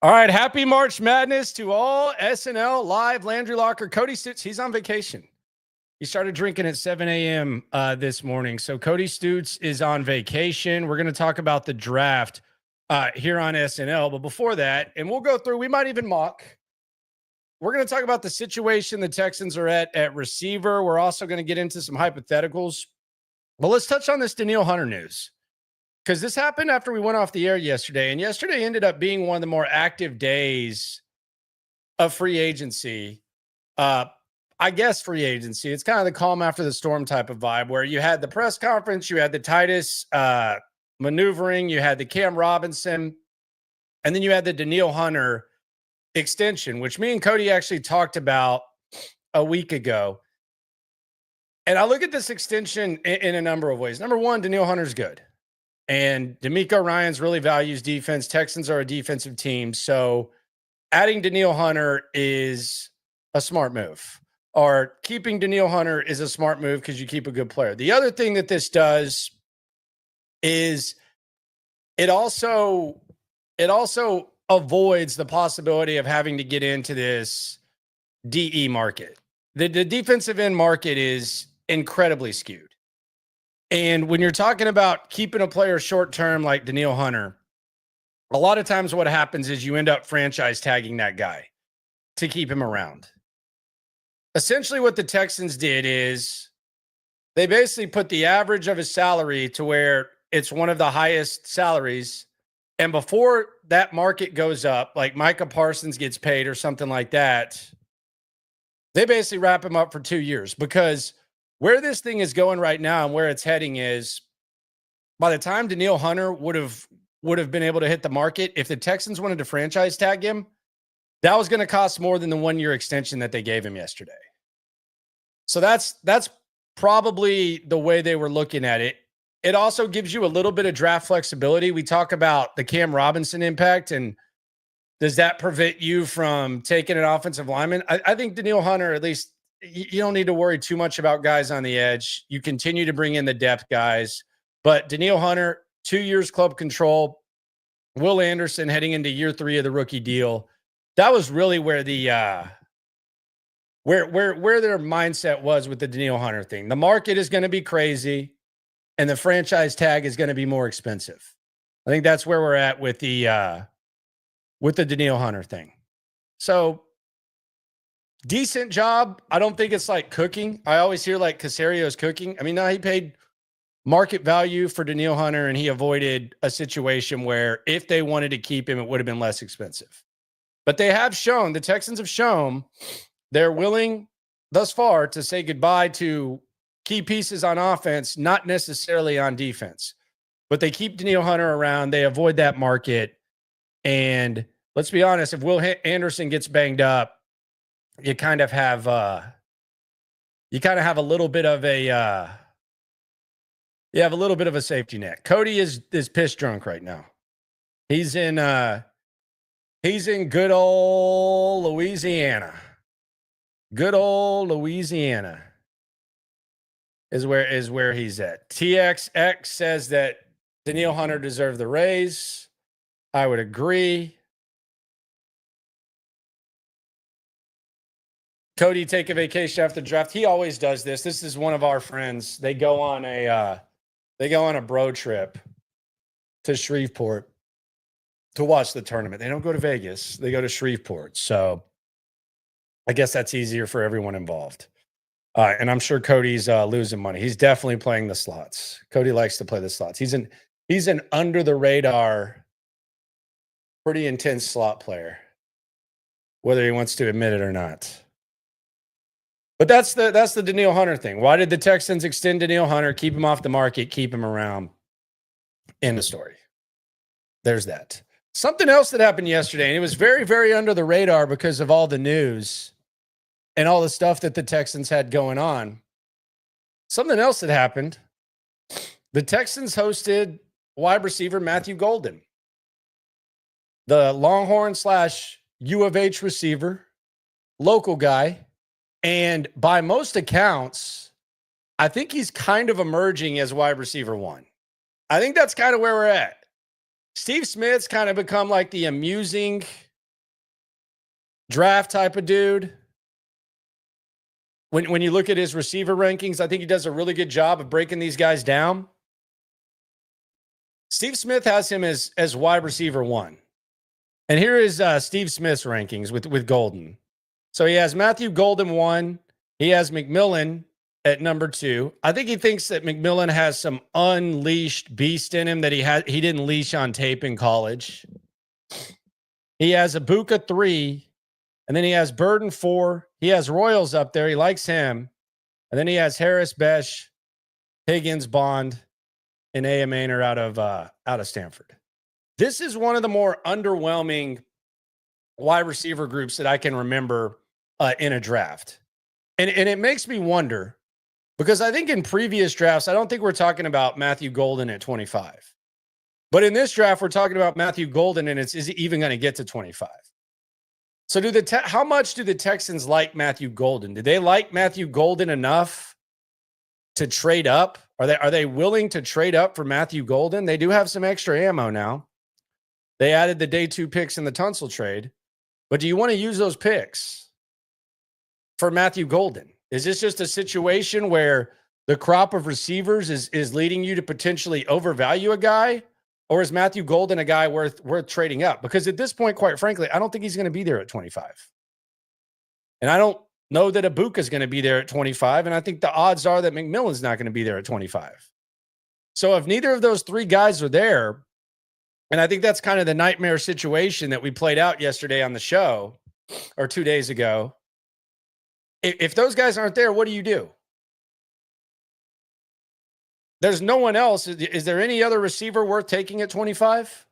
All right, happy March Madness to all SNL live. Landry Locker, Cody Stoots, he's on vacation. He started drinking at 7 a.m. This morning. So Cody Stoots is on vacation. We're going to talk about the draft here on SNL. But before that, and we'll go through, we might even mock. We're going to talk about the situation the Texans are at receiver. We're also going to get into some hypotheticals. But let's touch on this Danielle Hunter news, because this happened after we went off the air yesterday. And yesterday ended up being one of the more active days of free agency. I guess free agency. It's kind of the calm after the storm type of vibe, where you had the press conference, you had the Titus maneuvering, you had the Cam Robinson, and then you had the Danielle Hunter extension, which me and Cody actually talked about a week ago. And I look at this extension in a number of ways. Number one, Danielle Hunter's good. And D'Amico Ryans really values defense. Texans are a defensive team. So adding Danielle Hunter is a smart move. Or keeping Danielle Hunter is a smart move because you keep a good player. The other thing that this does is it also avoids the possibility of having to get into this DE market. The defensive end market is incredibly skewed. And when you're talking about keeping a player short term like Danielle Hunter, a lot of times what happens is you end up franchise tagging that guy to keep him around. Essentially what the Texans did is they basically put the average of his salary to where it's one of the highest salaries. And before that market goes up, like Micah Parsons gets paid or something like that, they basically wrap him up for 2 years. Because where this thing is going right now and where it's heading is, by the time Danielle Hunter would have been able to hit the market, if the Texans wanted to franchise tag him, that was going to cost more than the 1 year extension that they gave him yesterday. So that's probably the way they were looking at it. It also gives you a little bit of draft flexibility. We talk about the Cam Robinson impact, and does that prevent you from taking an offensive lineman? I think Danielle Hunter, at least, you don't need to worry too much about guys on the edge. You continue to bring in the depth guys. But Danielle Hunter, 2 years club control. Will Anderson heading into year 3 of the rookie deal. That was really where the where their mindset was with the Danielle Hunter thing. The market is going to be crazy, and the franchise tag is going to be more expensive. I think that's where we're at with the Danielle Hunter thing. So decent job. I don't think it's like cooking. I always hear like Caserio's cooking. I mean, no, he paid market value for Danielle Hunter, and he avoided a situation where if they wanted to keep him, it would have been less expensive. But they have shown, the Texans have shown, they're willing thus far to say goodbye to key pieces on offense, not necessarily on defense. But they keep Danielle Hunter around. They avoid that market. And let's be honest, if Will Anderson gets banged up, you kind of have a little bit of a you have a little bit of a safety net. Cody is piss drunk right now. He's in good old Louisiana. Good old Louisiana is where he's at. TXX says that Danielle Hunter deserved the raise. I would agree. Cody take a vacation after the draft. He always does this. This is one of our friends. They go on a bro trip to Shreveport to watch the tournament. They don't go to Vegas. They go to Shreveport. So I guess that's easier for everyone involved. And I'm sure Cody's losing money. He's definitely playing the slots. Cody likes to play the slots. He's an under the radar, pretty intense slot player, whether he wants to admit it or not. But that's the Danielle Hunter thing. Why did the Texans extend Danielle Hunter, keep him off the market, keep him around? End of story. There's that. Something else that happened yesterday, and it was very, very under the radar because of all the news and all the stuff that the Texans had going on. Something else that happened, the Texans hosted wide receiver Matthew Golden, the Longhorn / U of H receiver, local guy. And by most accounts, I think he's kind of emerging as wide receiver 1. I think that's kind of where we're at. Steve Smith's kind of become like the amusing draft type of dude. When you look at his receiver rankings, I think he does a really good job of breaking these guys down. Steve Smith has him as wide receiver 1. And here is Steve Smith's rankings with Golden. So he has Matthew Golden 1. He has McMillan at number 2. I think he thinks that McMillan has some unleashed beast in him that he didn't leash on tape in college. He has Ibuka 3. And then he has Burden 4. He has Royals up there. He likes him. And then he has Harris, Besh, Higgins, Bond, and A.M. Maynor out of Stanford. This is one of the more underwhelming wide receiver groups that I can remember in a draft. And it makes me wonder, because I think in previous drafts, I don't think we're talking about Matthew Golden at 25. But in this draft, we're talking about Matthew Golden, and is he even going to get to 25? So how much do the Texans like Matthew Golden? Do they like Matthew Golden enough to trade up? Are they willing to trade up for Matthew Golden? They do have some extra ammo now. They added the day 2 picks in the Tunsil trade. But do you want to use those picks for Matthew Golden? Is this just a situation where the crop of receivers is leading you to potentially overvalue a guy? Or is Matthew Golden a guy worth trading up? Because at this point, quite frankly, I don't think he's going to be there at 25. And I don't know that Ibuka is going to be there at 25. And I think the odds are that McMillan's not going to be there at 25. So if neither of those 3 guys are there, and I think that's kind of the nightmare situation that we played out yesterday on the show, or 2 days ago. If those guys aren't there, what do you do? There's no one else. Is there any other receiver worth taking at 25?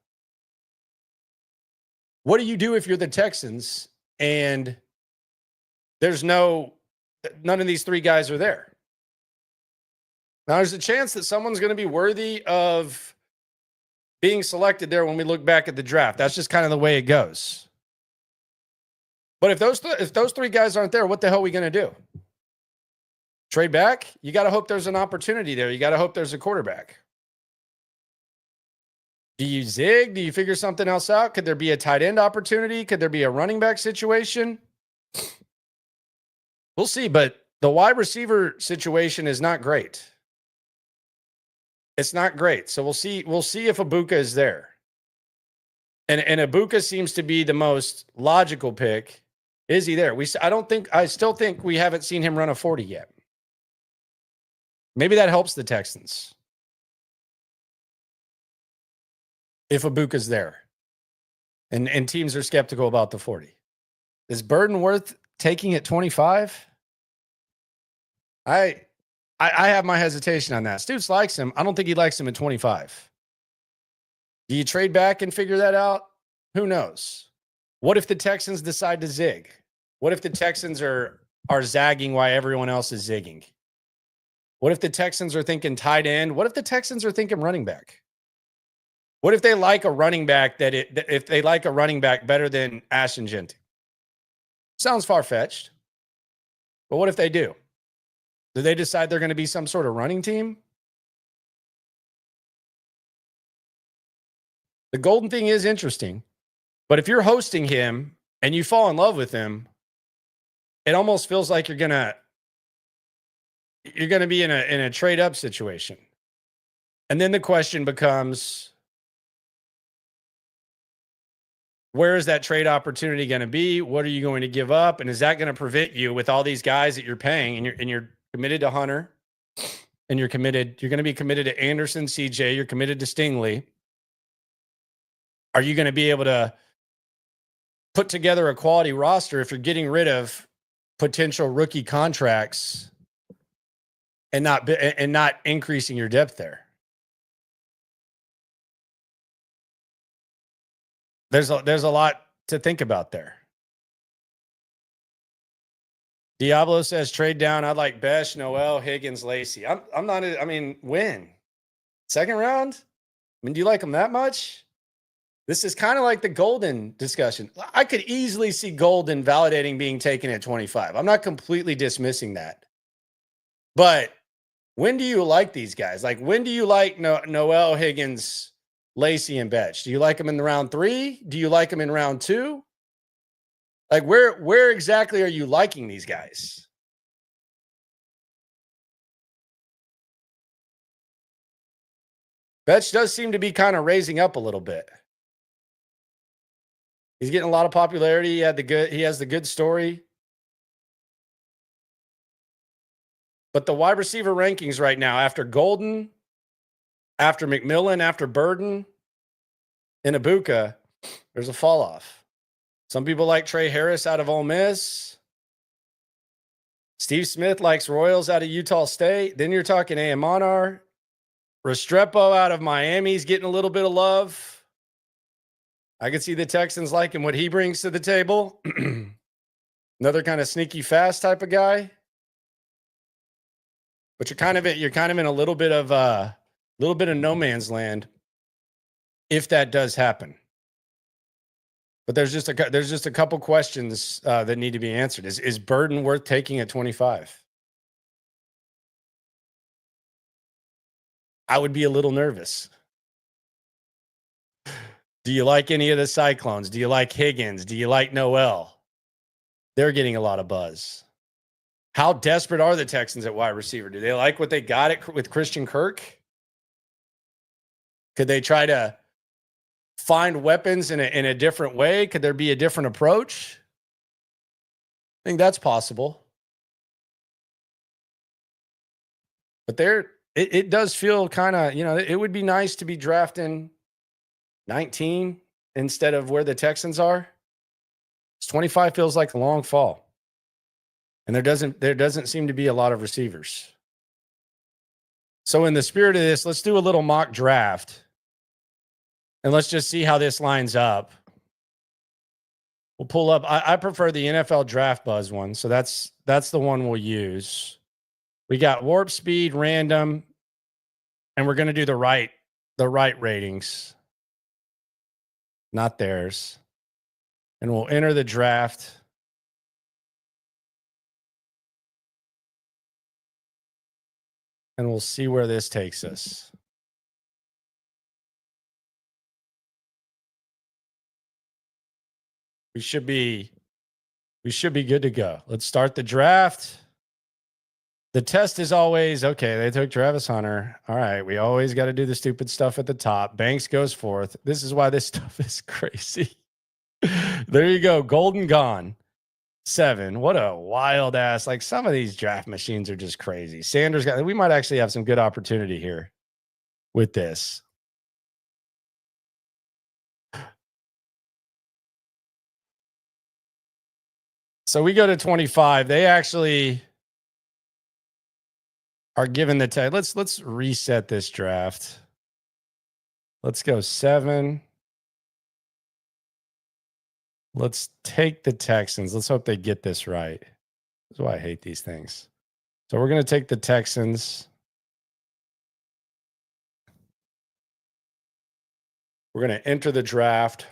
What do you do if you're the Texans and there's none of these 3 guys are there? Now, there's a chance that someone's going to be worthy of being selected there when we look back at the draft. That's just kind of the way it goes. But if those 3 guys aren't there, what the hell are we going to do? Trade back? You got to hope there's an opportunity there. You got to hope there's a quarterback. Do you zig? Do you figure something else out? Could there be a tight end opportunity? Could there be a running back situation? We'll see, but the wide receiver situation is not great. It's not great. So we'll see if Ibuka is there. And Ibuka seems to be the most logical pick. Is he there? I still think we haven't seen him run a 40 yet. Maybe that helps the Texans if Ibuka's there. And teams are skeptical about the 40. Is Burden worth taking at 25? I have my hesitation on that. Stoots likes him. I don't think he likes him at 25. Do you trade back and figure that out? Who knows? What if the Texans decide to zig? What if the Texans are zagging while everyone else is zigging? What if the Texans are thinking tight end? What if the Texans are thinking running back? What if they like a running back if they like a running back better than Ashton Genty? Sounds far-fetched. But what if they do? Do they decide they're going to be some sort of running team? The Golden thing is interesting. But if you're hosting him and you fall in love with him, it almost feels like you're going to be in a trade up situation. And then the question becomes, where is that trade opportunity going to be? What are you going to give up? And is that going to prevent you with all these guys that you're paying and you're committed to Hunter and you're going to be committed to Anderson, CJ, you're committed to Stingley. Are you going to be able to put together a quality roster if you're getting rid of potential rookie contracts and not increasing your depth there? There's a lot to think about there. Diablo says trade down. I'd like Besh, Noel, Higgins, Lacey. When? Second round? Do you like them that much? This is kind of like the Golden discussion. I could easily see Golden validating being taken at 25. I'm not completely dismissing that. But when do you like these guys? Like, when do you like Noel, Higgins, Lacey, and Betch? Do you like them in round 3? Do you like them in round 2? Like where exactly are you liking these guys? Vetch does seem to be kind of raising up a little bit. He's getting a lot of popularity. He has the good story. But the wide receiver rankings right now, after Golden, after McMillan, after Burden, and Ibuka, there's a fall off. Some people like Trey Harris out of Ole Miss. Steve Smith likes Royals out of Utah State. Then you're talking Amanar. Restrepo out of Miami's getting a little bit of love. I can see the Texans liking what he brings to the table. Another kind of sneaky fast type of guy. But you're kind of in a little bit of no man's land if that does happen. But there's just a couple questions that need to be answered. Is Burden worth taking at 25? I would be a little nervous. Do you like any of the Cyclones? Do you like Higgins? Do you like Noel? They're getting a lot of buzz. How desperate are the Texans at wide receiver? Do they like what they got with Christian Kirk? Could they try to find weapons in a different way? Could there be a different approach? I think that's possible. But it does feel kind of, it would be nice to be drafting 19 instead of where the Texans are. 25 feels like a long fall. And there doesn't seem to be a lot of receivers. So in the spirit of this, let's do a little mock draft. And let's just see how this lines up. We'll pull up. I prefer the NFL Draft Buzz one. So that's the one we'll use. We got warp speed, random, and we're going to do the right ratings, not theirs. And we'll enter the draft. And we'll see where this takes us. We should be good to go. Let's start the draft. The test is always, okay, they took Travis Hunter. All right, we always got to do the stupid stuff at the top. Banks goes fourth. This is why this stuff is crazy. There you go. Golden gone. 7. What a wild ass. Like some of these draft machines are just crazy. Sanders we might actually have some good opportunity here with this. So we go to 25. They actually are given the tag. Let's reset this draft. Let's go 7. Let's take the Texans. Let's hope they get this right. That's why I hate these things. So we're going to take the Texans. We're going to enter the draft.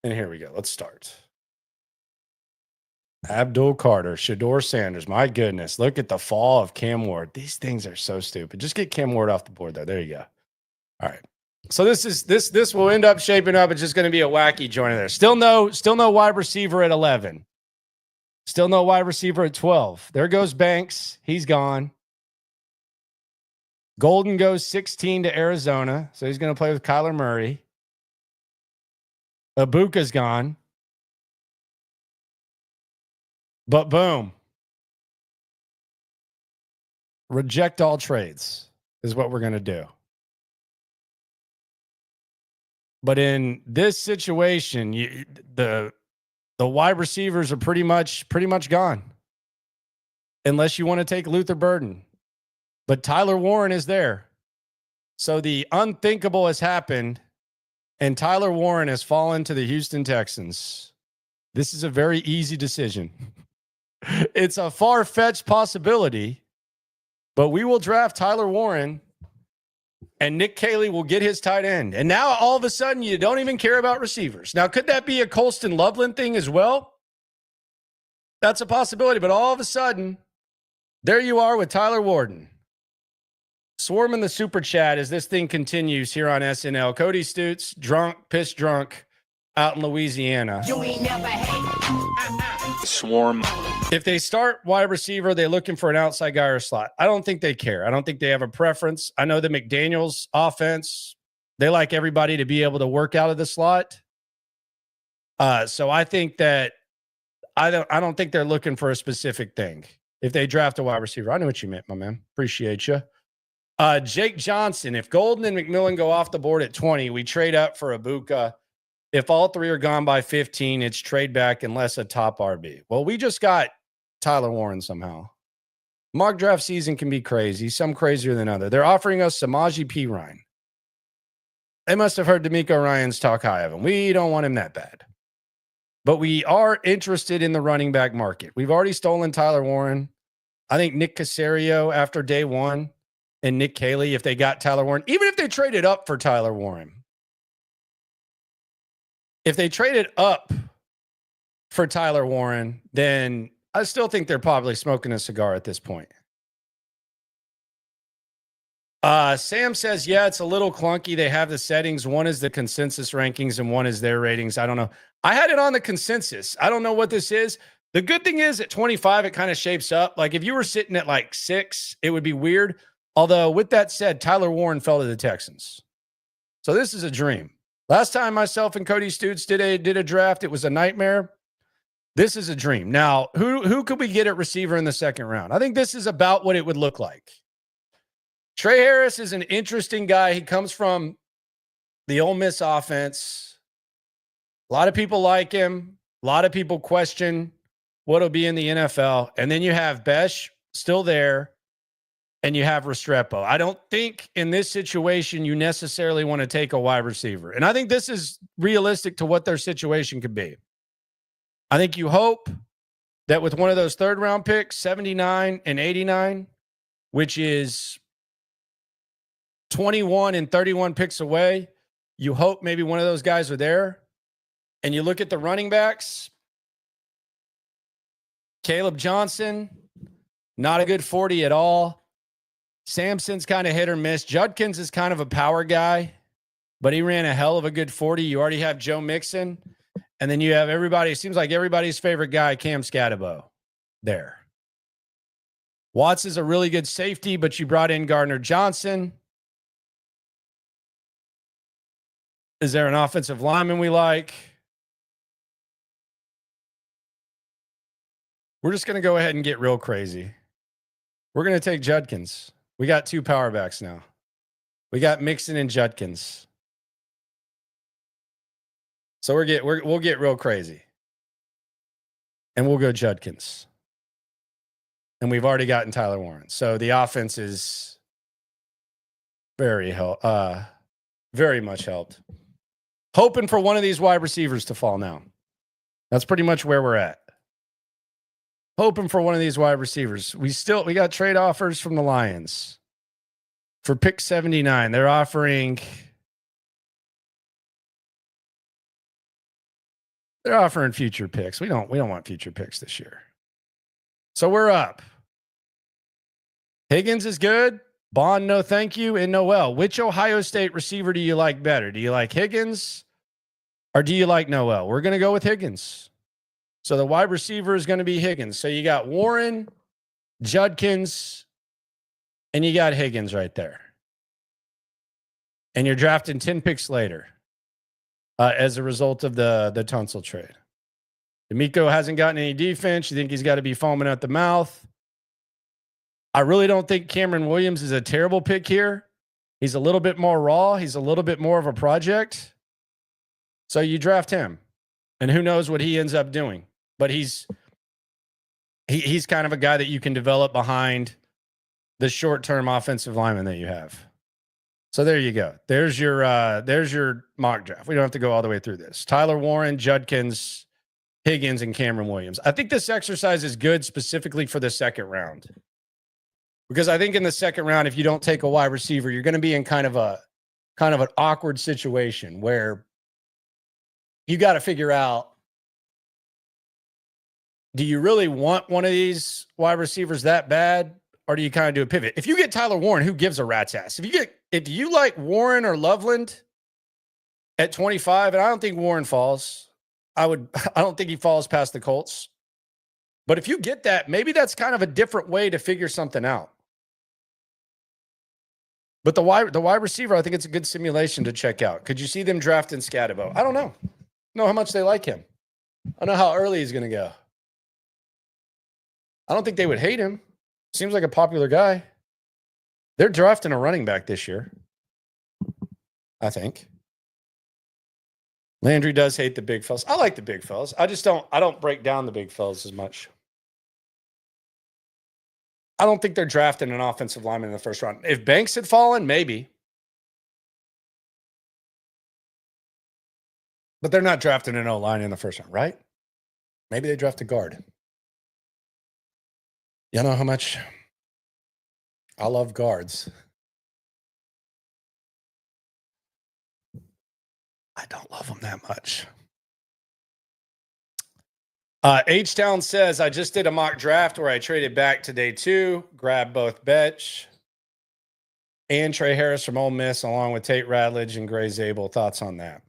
And here we go. Let's start. Abdul Carter, Shador Sanders. My goodness. Look at the fall of Cam Ward. These things are so stupid. Just get Cam Ward off the board, though. There you go. All right. So this will end up shaping up. It's just going to be a wacky joint in there. Still no wide receiver at 11. Still no wide receiver at 12. There goes Banks. He's gone. Golden goes 16 to Arizona. So he's going to play with Kyler Murray. Ibuka's gone. But boom. Reject all trades is what we're going to do. But in this situation, the wide receivers are pretty much gone. Unless you want to take Luther Burden. But Tyler Warren is there. So the unthinkable has happened, and Tyler Warren has fallen to the Houston Texans. This is a very easy decision. It's a far-fetched possibility, but we will draft Tyler Warren, and Nick Caley will get his tight end. And now all of a sudden you don't even care about receivers. Now, could that be a Colston Loveland thing as well? That's a possibility, but all of a sudden, there you are with Tyler Warden. Swarm in the super chat as this thing continues here on SNL. Cody Stoots, drunk, pissed drunk. out in Louisiana. You ain't never hate. Swarm. If they start wide receiver, they're looking for an outside guy or slot. I don't think they care. I don't think they have a preference. I know the McDaniels offense, they like everybody to be able to work out of the slot. So I think that I don't think they're looking for a specific thing. If they draft a wide receiver, I know what you meant, my man. Appreciate you. Jake Johnson, if Golden and McMillan go off the board at 20, we trade up for Ibuka. If all three are gone by 15, it's trade back unless a top RB. Well, we just got Tyler Warren somehow. Mock draft season can be crazy, some crazier than other. They're offering us Samaje Perine. They must have heard D'Amico Ryans talk high of him. We don't want him that bad. But we are interested in the running back market. We've already stolen Tyler Warren. I think Nick Caserio after day one and Nick Caley, if they got Tyler Warren, even if they traded up for Tyler Warren, if they traded up for Tyler Warren, then I still think they're probably smoking a cigar at this point. Sam says, yeah, it's a little clunky. They have the settings. One is the consensus rankings and one is their ratings. I don't know. I had it on the consensus. I don't know what this is. The good thing is at 25, it kind of shapes up. Like if you were sitting at like 6, it would be weird. Although with that said, Tyler Warren fell to the Texans. So this is a dream. Last time myself and Cody Stoots did a draft, it was a nightmare. This is a dream. Now, who could we get at receiver in the second round? I think this is about what it would look like. Trey Harris is an interesting guy. He comes from the Ole Miss offense. A lot of people like him. A lot of people question what he'll be in the NFL. And then you have Besh still there, and you have Restrepo. I don't think in this situation you necessarily want to take a wide receiver. And I think this is realistic to what their situation could be. I think you hope that with one of those third-round picks, 79 and 89, which is 21 and 31 picks away, you hope maybe one of those guys are there. And you look at the running backs, Caleb Johnson, not a good 40 at all. Sampson's kind of hit or miss. Judkins is kind of a power guy, but he ran a hell of a good 40. You already have Joe Mixon. And then you have everybody, it seems like everybody's favorite guy, Cam Scatabo, there. Watts is a really good safety, but you brought in Gardner Johnson. Is there an offensive lineman we like? We're just going to go ahead and get real crazy. We're going to take Judkins. We got 2 power backs now. We got Mixon and Judkins. So we'll get real crazy. And we'll go Judkins. And we've already gotten Tyler Warren. So the offense is very much helped. Hoping for one of these wide receivers to fall now. That's pretty much where we're at. Hoping for one of these wide receivers. We got trade offers from the Lions for pick 79. They're offering future picks. We don't want future picks this year. So we're up. Higgins is good. Bond, no thank you. And Noel. Which Ohio State receiver do you like better? Do you like Higgins or do you like Noel? We're going to go with Higgins. So the wide receiver is going to be Higgins. So you got Warren, Judkins, and you got Higgins right there. And you're drafting 10 picks later as a result of the Tunsil trade. D'Amico hasn't gotten any defense. You think he's got to be foaming at the mouth. I really don't think Cameron Williams is a terrible pick here. He's a little bit more raw. He's a little bit more of a project. So you draft him. And who knows what he ends up doing. But he's kind of a guy that you can develop behind the short-term offensive lineman that you have. So there you go. There's your mock draft. We don't have to go all the way through this. Tyler Warren, Judkins, Higgins, and Cameron Williams. I think this exercise is good specifically for the second round. Because I think in the second round, if you don't take a wide receiver, you're going to be in kind of an awkward situation where you got to figure out, do you really want one of these wide receivers that bad? Or do you kind of do a pivot? If you get Tyler Warren, who gives a rat's ass? If you like Warren or Loveland, at 25, and I don't think Warren falls. I don't think he falls past the Colts. But if you get that, maybe that's kind of a different way to figure something out. But the wide receiver, I think it's a good simulation to check out. Could you see them drafting Scatabo? I don't know. Know how much they like him. I don't know how early he's going to go. I don't think they would hate him. Seems like a popular guy. They're drafting a running back this year, I think. Landry does hate the big fellas. I like the big fellas. I don't break down the big fellas as much. I don't think they're drafting an offensive lineman in the first round. If Banks had fallen, maybe. But they're not drafting an O-line in the first round, right? Maybe they draft a guard. You know how much I love guards. I don't love them that much. H-Town says, I just did a mock draft where I traded back to day 2, grabbed both Betch and Trey Harris from Ole Miss, along with Tate Radledge and Gray Zabel. Thoughts on that?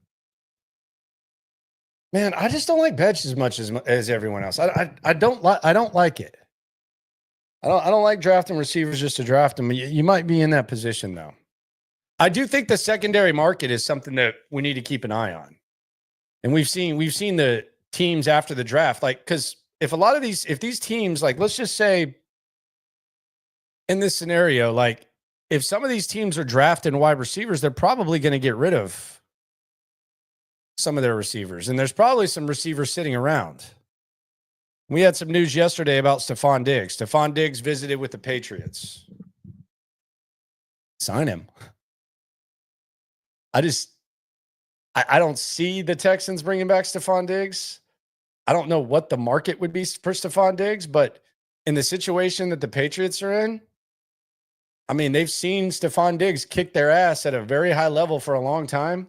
Man, I just don't like Betch as much as everyone else. I don't like it. I don't like drafting receivers just to draft them. You might be in that position though. I do think the secondary market is something that we need to keep an eye on. And we've seen the teams after the draft, like, because if these teams, like, let's just say in this scenario, like, if some of these teams are drafting wide receivers, they're probably going to get rid of some of their receivers. And there's probably some receivers sitting around. We had some news yesterday about Stefon Diggs. Stefon Diggs visited with the Patriots. Sign him. I don't see the Texans bringing back Stefon Diggs. I don't know what the market would be for Stefon Diggs, but in the situation that the Patriots are in, I mean, they've seen Stefon Diggs kick their ass at a very high level for a long time.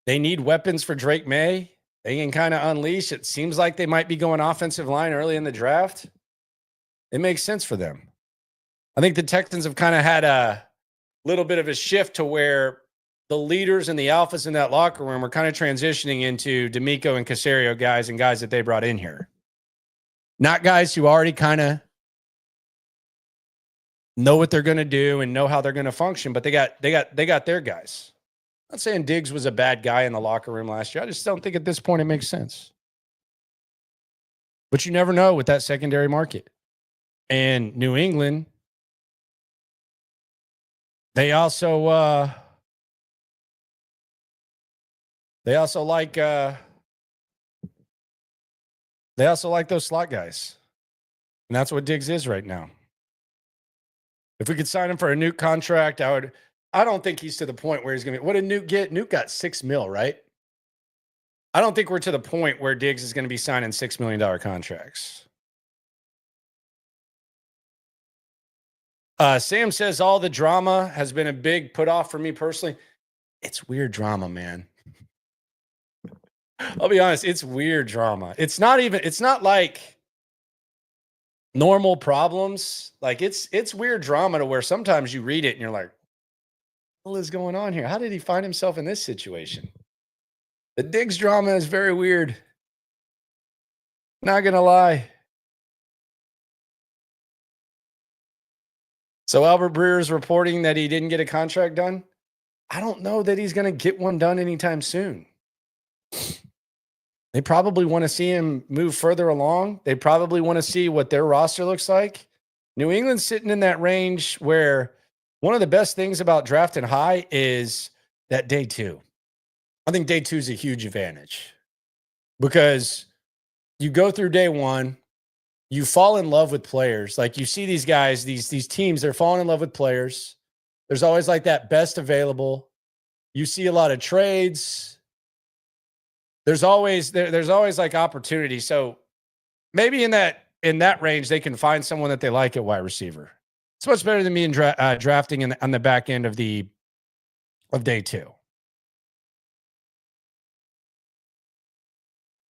They need weapons for Drake May. They can kind of unleash. It seems like they might be going offensive line early in the draft. It makes sense for them. I think the Texans have kind of had a little bit of a shift to where the leaders and the alphas in that locker room are kind of transitioning into D'Amico and Caserio guys and guys that they brought in here. Not guys who already kind of know what they're going to do and know how they're going to function, but they got their guys. I'm not saying Diggs was a bad guy in the locker room last year. I just don't think at this point it makes sense. But you never know with that secondary market. And New England, they also like those slot guys. And that's what Diggs is right now. If we could sign him for a Nuke contract, I don't think he's to the point where he's going to be. What did Nuke get? Nuke got $6 million, right? I don't think we're to the point where Diggs is going to be signing $6 million contracts. Sam says all the drama has been a big put off for me personally. It's weird drama, man. I'll be honest. It's weird drama. It's not like normal problems. Like it's weird drama to where sometimes you read it and you're like, what is going on here? How did he find himself in this situation? The Diggs drama is very weird. Not going to lie. So Albert Breer is reporting that he didn't get a contract done. I don't know that he's going to get one done anytime soon. They probably want to see him move further along. They probably want to see what their roster looks like. New England's sitting in that range where one of the best things about drafting high is that day 2. I think day 2 is a huge advantage because you go through day 1, you fall in love with players. Like you see these guys, these teams, they're falling in love with players. There's always like that best available. You see a lot of trades. There's always like opportunity. So maybe in that range, they can find someone that they like at wide receiver. It's much better than me in drafting on the back end of day 2.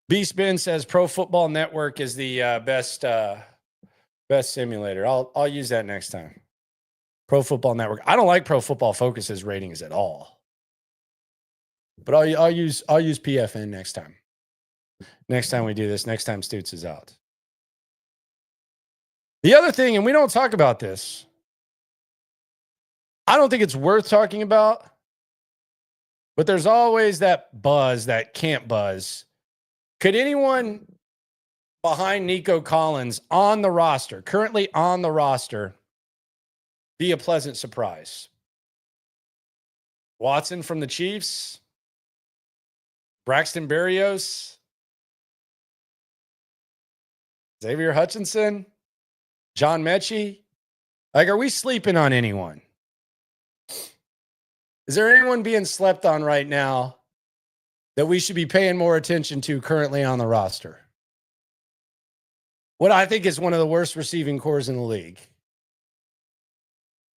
B-Spin says Pro Football Network is the best simulator. I'll use that next time. Pro Football Network. I don't like Pro Football Focus's ratings at all. But I'll use PFN next time. Next time we do this, next time Stoots is out. The other thing, and we don't talk about this, I don't think it's worth talking about, but there's always that buzz, that camp buzz. Could anyone behind Nico Collins on the roster, currently on the roster, be a pleasant surprise? Watson from the Chiefs, Braxton Berrios, Xavier Hutchinson, John Mechie. Like, are we sleeping on anyone? Is there anyone being slept on right now that we should be paying more attention to currently on the roster? What I think is one of the worst receiving cores in the league,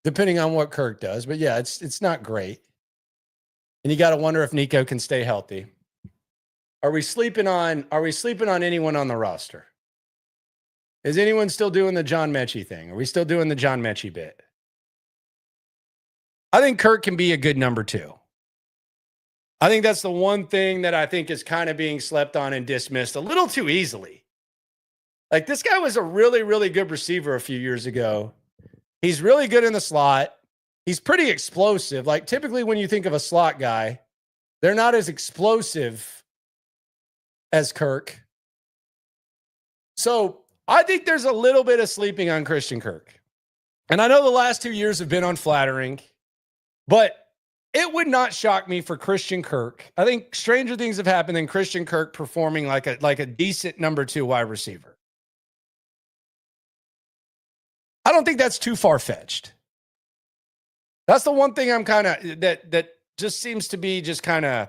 depending on what Kirk does. But yeah, it's not great. And you got to wonder if Nico can stay healthy. Are we sleeping on anyone on the roster? Is anyone still doing the John Mechie thing? Are we still doing the John Mechie bit? I think Kirk can be a good number 2. I think that's the one thing that I think is kind of being slept on and dismissed a little too easily. Like, this guy was a really, really good receiver a few years ago. He's really good in the slot. He's pretty explosive. Like, typically when you think of a slot guy, they're not as explosive as Kirk. So I think there's a little bit of sleeping on Christian Kirk. And I know the last 2 years have been unflattering, but it would not shock me for Christian Kirk. I think stranger things have happened than Christian Kirk performing like a decent number 2 wide receiver. I don't think that's too far-fetched. That's the one thing I'm kind of that just seems to be just kind of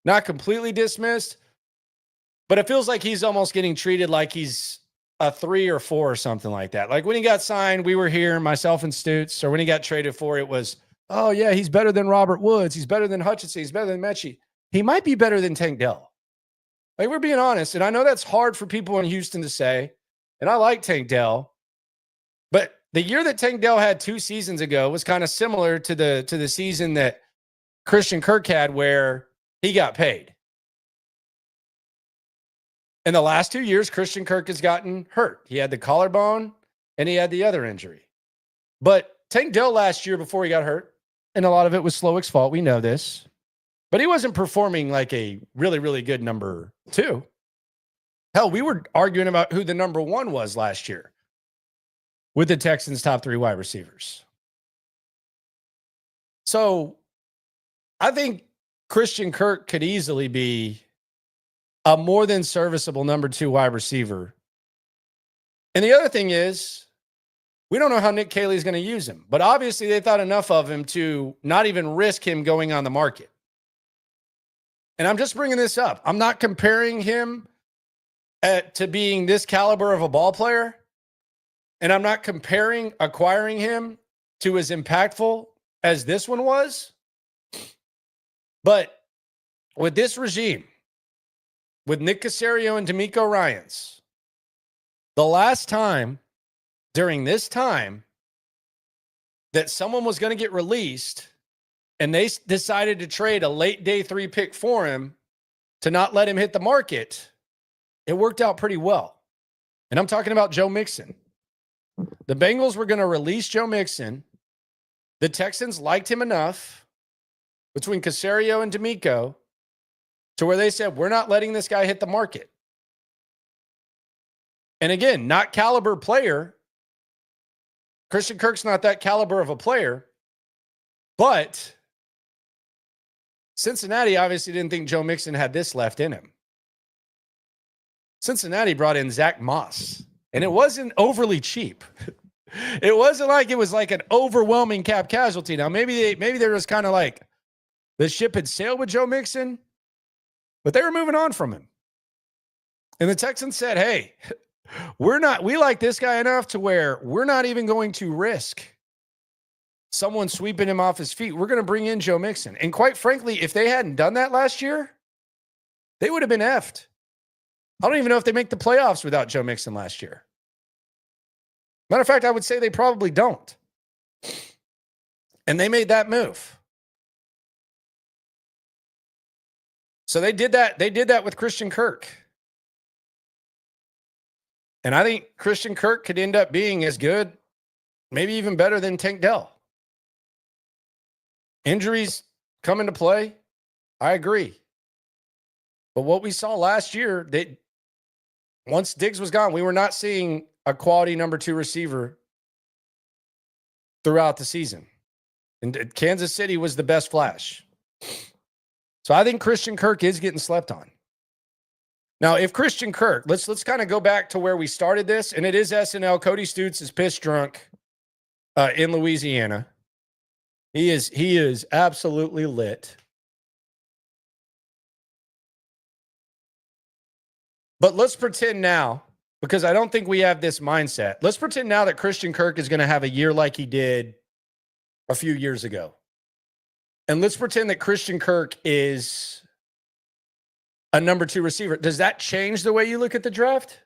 not completely dismissed, but it feels like he's almost getting treated like he's a 3 or 4 or something like that. Like when he got signed, we were here, myself and Stoots, or when he got traded for, it was, oh yeah, he's better than Robert Woods. He's better than Hutchinson. He's better than Mechie. He might be better than Tank Dell. Like, we're being honest, and I know that's hard for people in Houston to say, and I like Tank Dell, but the year that Tank Dell had 2 seasons ago was kind of similar to the season that Christian Kirk had, where he got paid. In the last 2 years, Christian Kirk has gotten hurt. He had the collarbone and he had the other injury. But Tank Dell last year before he got hurt, and a lot of it was Slowick's fault. We know this. But he wasn't performing like a really, really good number 2. Hell, we were arguing about who the number 1 was last year with the Texans' top 3 wide receivers. So I think Christian Kirk could easily be a more than serviceable number 2 wide receiver. And the other thing is, we don't know how Nick Caley is going to use him, but obviously they thought enough of him to not even risk him going on the market. And I'm just bringing this up. I'm not comparing him to being this caliber of a ball player, and I'm not comparing acquiring him to as impactful as this one was. But with this regime, with Nick Caserio and D'Amico Ryans, the last time during this time that someone was going to get released and they decided to trade a late day 3 pick for him to not let him hit the market, it worked out pretty well. And I'm talking about Joe Mixon. The Bengals were going to release Joe Mixon. The Texans liked him enough between Caserio and D'Amico to where they said, we're not letting this guy hit the market. And again, not caliber player. Christian Kirk's not that caliber of a player, but Cincinnati obviously didn't think Joe Mixon had this left in him. Cincinnati brought in Zach Moss, and it wasn't overly cheap. It wasn't like it was like an overwhelming cap casualty. Now, maybe there was kind of like the ship had sailed with Joe Mixon, but they were moving on from him. And the Texans said, hey, we like this guy enough to where we're not even going to risk someone sweeping him off his feet. We're going to bring in Joe Mixon. And quite frankly, if they hadn't done that last year, they would have been effed. I don't even know if they make the playoffs without Joe Mixon last year. Matter of fact, I would say they probably don't. And they made that move. So they did that. They did that with Christian Kirk. And I think Christian Kirk could end up being as good, maybe even better than Tank Dell. Injuries come into play. I agree. But what we saw last year, that once Diggs was gone, we were not seeing a quality number 2 receiver throughout the season. And Kansas City was the best flash. So I think Christian Kirk is getting slept on. Now, if Christian Kirk, let's kind of go back to where we started this, and it is SNL. Cody Stoots is pissed drunk in Louisiana. He is absolutely lit. But let's pretend now, because I don't think we have this mindset. Let's pretend now that Christian Kirk is going to have a year like he did a few years ago. And let's pretend that Christian Kirk is a number 2 receiver. Does that change the way you look at the draft?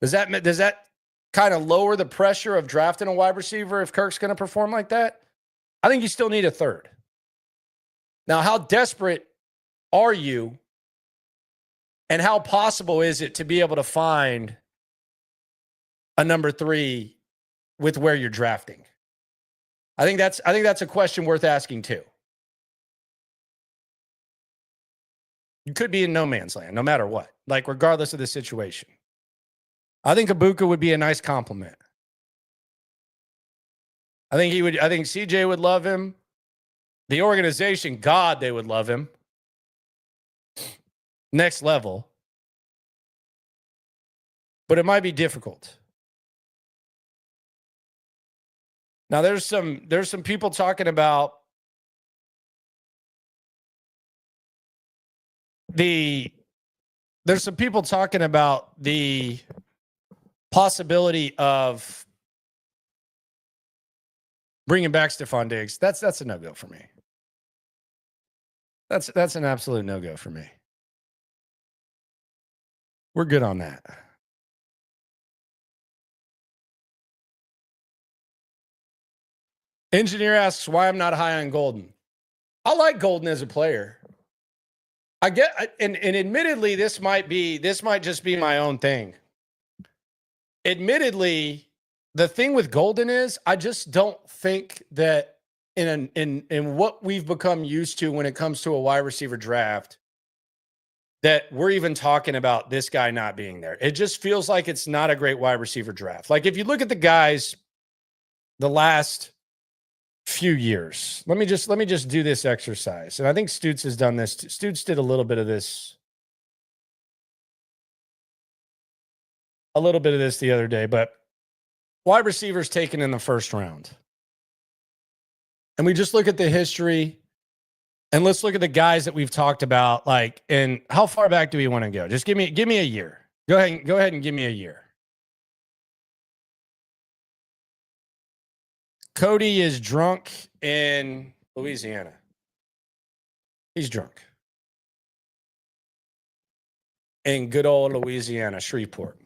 Does that kind of lower the pressure of drafting a wide receiver if Kirk's going to perform like that? I think you still need a third. Now, how desperate are you? And how possible is it to be able to find a number 3 with where you're drafting? I think that's a question worth asking too. You could be in no man's land, no matter what, like regardless of the situation. I think Ibuka would be a nice compliment. I think CJ would love him. The organization, God, they would love him. Next level. But it might be difficult. Now there's some people talking about the possibility of bringing back Stefon Diggs. That's a no-go for me. That's an absolute no-go for me. We're good on that. Engineer asks why I'm not high on Golden. I like Golden as a player. I get, and admittedly, this might just be my own thing. Admittedly, the thing with Golden is I just don't think that in what we've become used to when it comes to a wide receiver draft, that we're even talking about this guy not being there. It just feels like it's not a great wide receiver draft. Like if you look at the guys the last few years, let me just do this exercise. And I think Stoots has done this. Stoots did a little bit of this the other day, but wide receivers taken in the first round. And we just look at the history. And let's look at the guys that we've talked about, like, and how far back do we want to go? Just give me a year. Go ahead and give me a year. Cody is drunk in Louisiana. He's drunk. In good old Louisiana, Shreveport.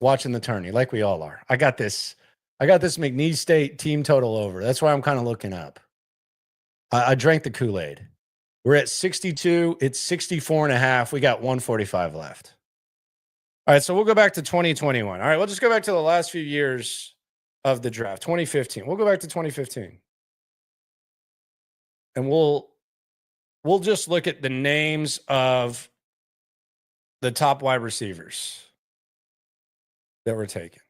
Watching the tourney, like we all are. I got this McNeese State team total over. That's why I'm kind of looking up. I drank the Kool-Aid. We're at 62. It's 64.5. We got 145 left. All right, so we'll go back to 2021. All right, we'll just go back to the last few years of the draft. 2015. We'll go back to 2015. And we'll just look at the names of the top wide receivers that were taken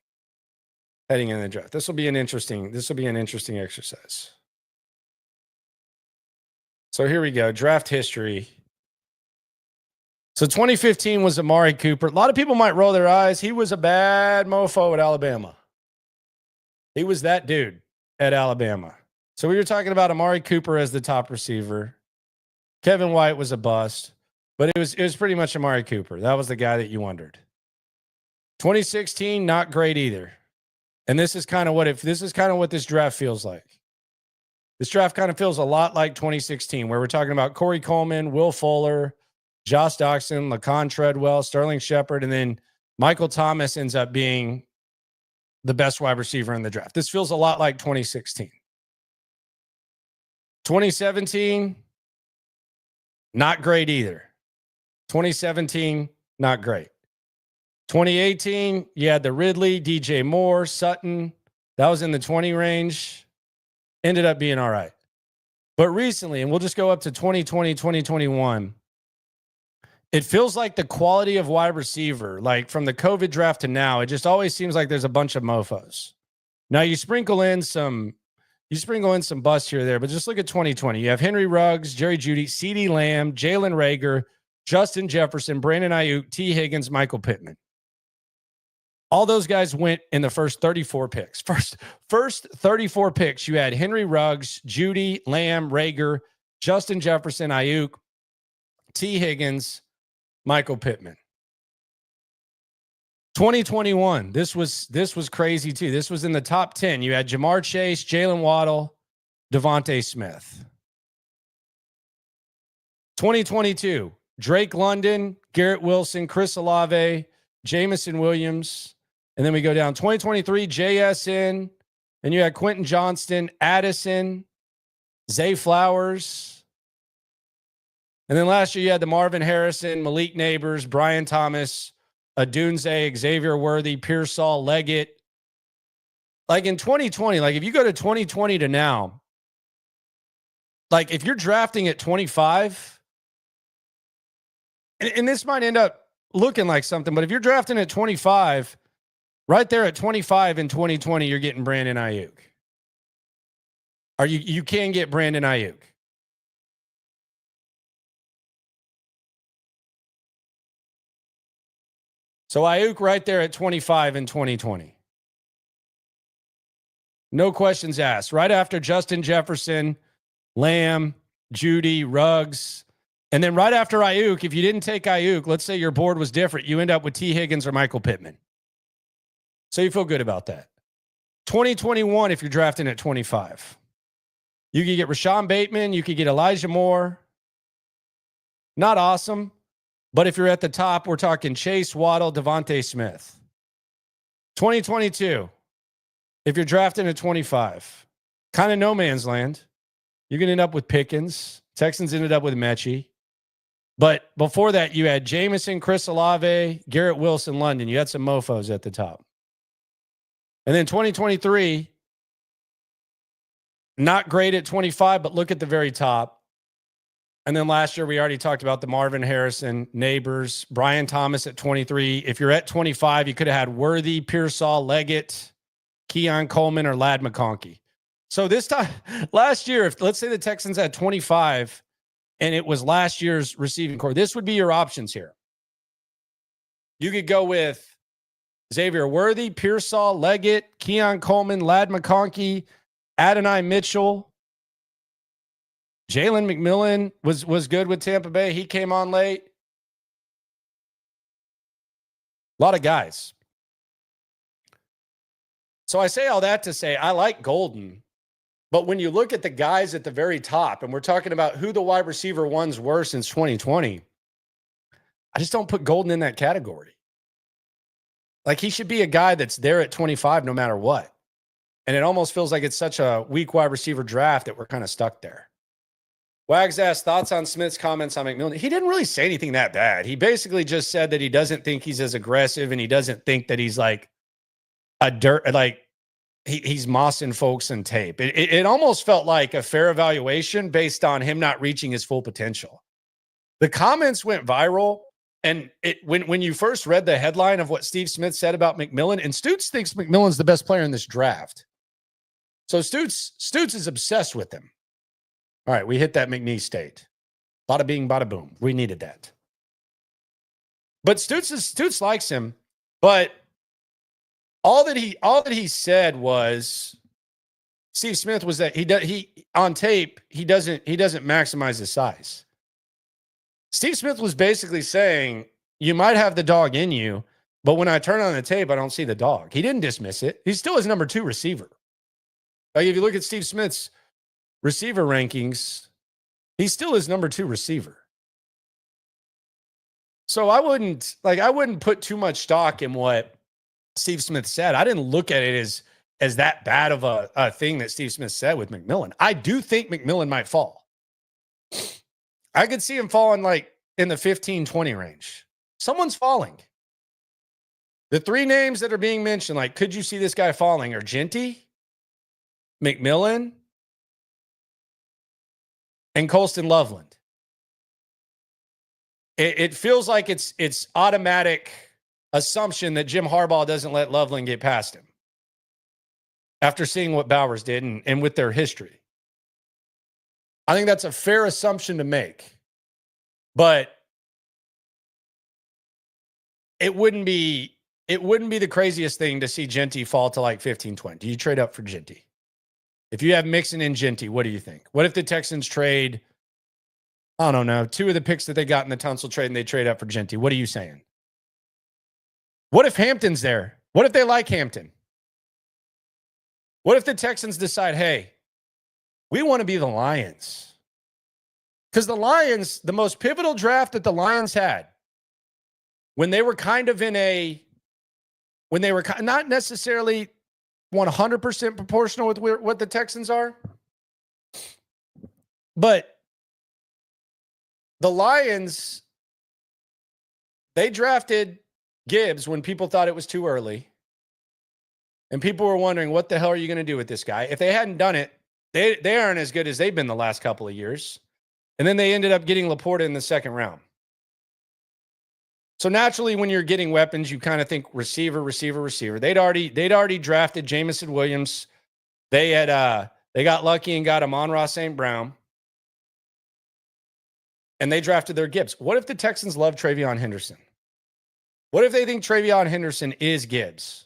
heading in the draft. This will be an interesting exercise. So here we go. Draft history. So 2015 was Amari Cooper. A lot of people might roll their eyes. He was a bad mofo at Alabama. He was that dude at Alabama. So we were talking about Amari Cooper as the top receiver. Kevin White was a bust, but it was pretty much Amari Cooper. That was the guy that you wondered. 2016, not great either. And this is kind of what this draft feels like. This draft kind of feels a lot like 2016, where we're talking about Corey Coleman, Will Fuller, Josh Doxson, Laquan Treadwell, Sterling Shepard, and then Michael Thomas ends up being the best wide receiver in the draft. This feels a lot like 2016. 2017, not great either. 2017, not great. 2018, you had the Ridley, DJ Moore, Sutton. That was in the 20 range. Ended up being all right. But recently, and we'll just go up to 2020, 2021, it feels like the quality of wide receiver, like from the COVID draft to now, it just always seems like there's a bunch of mofos. Now you sprinkle in some busts here or there, but just look at 2020. You have Henry Ruggs, Jerry Jeudy, CeeDee Lamb, Jalen Reagor, Justin Jefferson, Brandon Ayuk, T. Higgins, Michael Pittman. All those guys went in the first 34 picks. First 34 picks, you had Henry Ruggs, Jeudy, Lamb, Reagor, Justin Jefferson, Ayuk, T. Higgins, Michael Pittman. 2021, this was crazy too. This was in the top 10. You had Jamar Chase, Jalen Waddle, Devontae Smith. 2022, Drake London, Garrett Wilson, Chris Olave, Jamison Williams. And then we go down 2023, JSN. And you had Quentin Johnston, Addison, Zay Flowers. And then last year you had the Marvin Harrison, Malik Neighbors, Brian Thomas, Adunze, Xavier Worthy, Pearsall, Leggett. Like in 2020, like if you go to 2020 to now, like if you're drafting at 25, and this might end up looking like something, but if you're drafting at 25, right there at 25 in 2020, you're getting Brandon Ayuk. You can get Brandon Ayuk. So Ayuk right there at 25 in 2020. No questions asked. Right after Justin Jefferson, Lamb, Jeudy, Ruggs. And then right after Ayuk, if you didn't take Ayuk, let's say your board was different, you end up with T. Higgins or Michael Pittman. So you feel good about that. 2021, if you're drafting at 25, you could get Rashawn Bateman, you could get Elijah Moore. Not awesome. But if you're at the top, we're talking Chase, Waddle, Devontae Smith. 2022, if you're drafting at 25, kind of no man's land. You're going to end up with Pickens. Texans ended up with Mechie. But before that, you had Jamison, Chris Olave, Garrett Wilson, London. You had some mofos at the top. And then 2023, not great at 25, but look at the very top. And then last year, we already talked about the Marvin Harrison, Neighbors, Brian Thomas at 23. If you're at 25, you could have had Worthy, Pearsall, Leggett, Keon Coleman, or Ladd McConkey. So this time, last year, if let's say the Texans had 25 and it was last year's receiving core, this would be your options here. You could go with Xavier Worthy, Pearsall, Leggett, Keon Coleman, Ladd McConkey, Adonai Mitchell. Jalen McMillan was good with Tampa Bay. He came on late. A lot of guys. So I say all that to say I like Golden, but when you look at the guys at the very top, and we're talking about who the wide receiver ones were since 2020, I just don't put Golden in that category. Like he should be a guy that's there at 25 no matter what. And it almost feels like it's such a weak wide receiver draft that we're kind of stuck there. Wags asked thoughts on Smith's comments on McMillan. He didn't really say anything that bad. He basically just said that he doesn't think he's as aggressive and he doesn't think that he's like he's mossing folks in tape. It almost felt like a fair evaluation based on him not reaching his full potential. The comments went viral, and when you first read the headline of what Steve Smith said about McMillan, and Stoots thinks McMillan's the best player in this draft. So Stoots is obsessed with him. All right, we hit that McNeese state. Bada bing, bada boom. We needed that. But Stoots likes him, but all that he said was Steve Smith was that he on tape he doesn't maximize his size. Steve Smith was basically saying you might have the dog in you, but when I turn on the tape, I don't see the dog. He didn't dismiss it. He's still his number 2 receiver. Like if you look at Steve Smith's receiver rankings, he's still his number 2 receiver. So I wouldn't put too much stock in what Steve Smith said. I didn't look at it as that bad of a thing that Steve Smith said with McMillan. I do think McMillan might fall. I could see him falling like in the 15-20 range. Someone's falling. The three names that are being mentioned, like, could you see this guy falling, are Genty, McMillan, and Colston Loveland. It feels like it's automatic assumption that Jim Harbaugh doesn't let Loveland get past him after seeing what Bowers did and with their history. I think that's a fair assumption to make. But it wouldn't be the craziest thing to see Genty fall to like 15-20. Do you trade up for Genty? If you have Mixon and Genty, what do you think? What if the Texans trade, I don't know, 2 of the picks that they got in the Tunsil trade and they trade up for Genty? What are you saying? What if Hampton's there? What if they like Hampton? What if the Texans decide, hey, we want to be the Lions? Because the Lions, the most pivotal draft that the Lions had, when they were kind of not necessarily 100% proportional with what the Texans are, but the Lions, they drafted Gibbs when people thought it was too early. And people were wondering, what the hell are you going to do with this guy? If they hadn't done it, they aren't as good as they've been the last couple of years. And then they ended up getting Laporta in the second round. So naturally, when you're getting weapons, you kind of think receiver. They'd already drafted Jamison Williams. They got lucky and got Amon-Ra St. Brown. And they drafted their Gibbs. What if the Texans love Travion Henderson? What if they think Travion Henderson is Gibbs?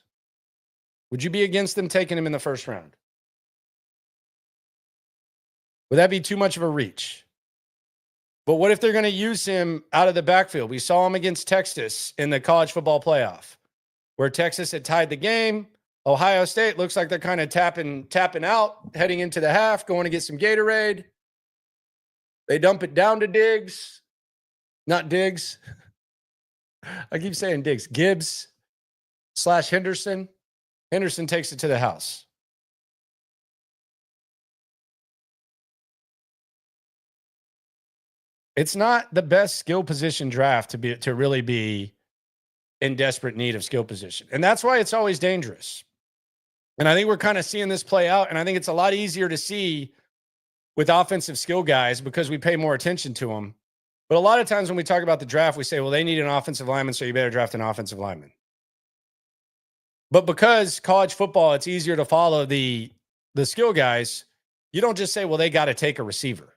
Would you be against them taking him in the first round? Would that be too much of a reach? But what if they're going to use him out of the backfield? We saw him against Texas in the college football playoff, where Texas had tied the game. Ohio State looks like they're kind of tapping out, heading into the half, going to get some Gatorade. They dump it down to Diggs. Not Diggs. I keep saying Diggs. Gibbs / Henderson. Henderson takes it to the house. It's not the best skill position draft to really be in desperate need of skill position. And that's why it's always dangerous. And I think we're kind of seeing this play out. And I think it's a lot easier to see with offensive skill guys because we pay more attention to them. But a lot of times when we talk about the draft, we say, well, they need an offensive lineman, so you better draft an offensive lineman. But because college football, it's easier to follow the skill guys, you don't just say, well, they got to take a receiver.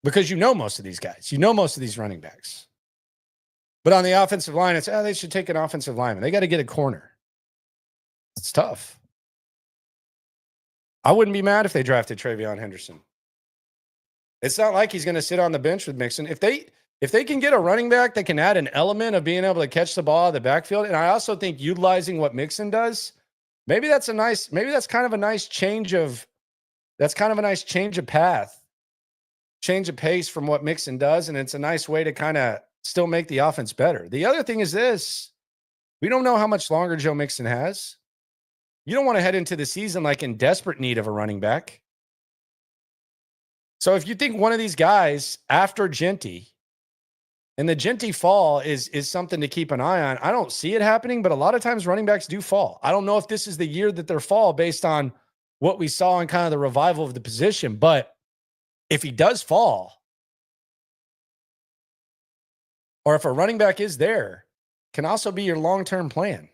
Because you know most of these guys. You know most of these running backs. But on the offensive line, it's, they should take an offensive lineman. They got to get a corner. It's tough. I wouldn't be mad if they drafted Travion Henderson. It's not like he's going to sit on the bench with Mixon. If they can get a running back that can add an element of being able to catch the ball out of the backfield, and I also think utilizing what Mixon does, maybe that's kind of a nice change of path. Change of pace from what Mixon does, and it's a nice way to kind of still make the offense better. The other thing is this. We don't know how much longer Joe Mixon has. You don't want to head into the season like in desperate need of a running back. So if you think one of these guys after Genty, and the Genty fall is something to keep an eye on, I don't see it happening, but a lot of times running backs do fall. I don't know if this is the year that they're fall based on what we saw in kind of the revival of the position, but if he does fall, or if a running back is there, can also be your long-term plan.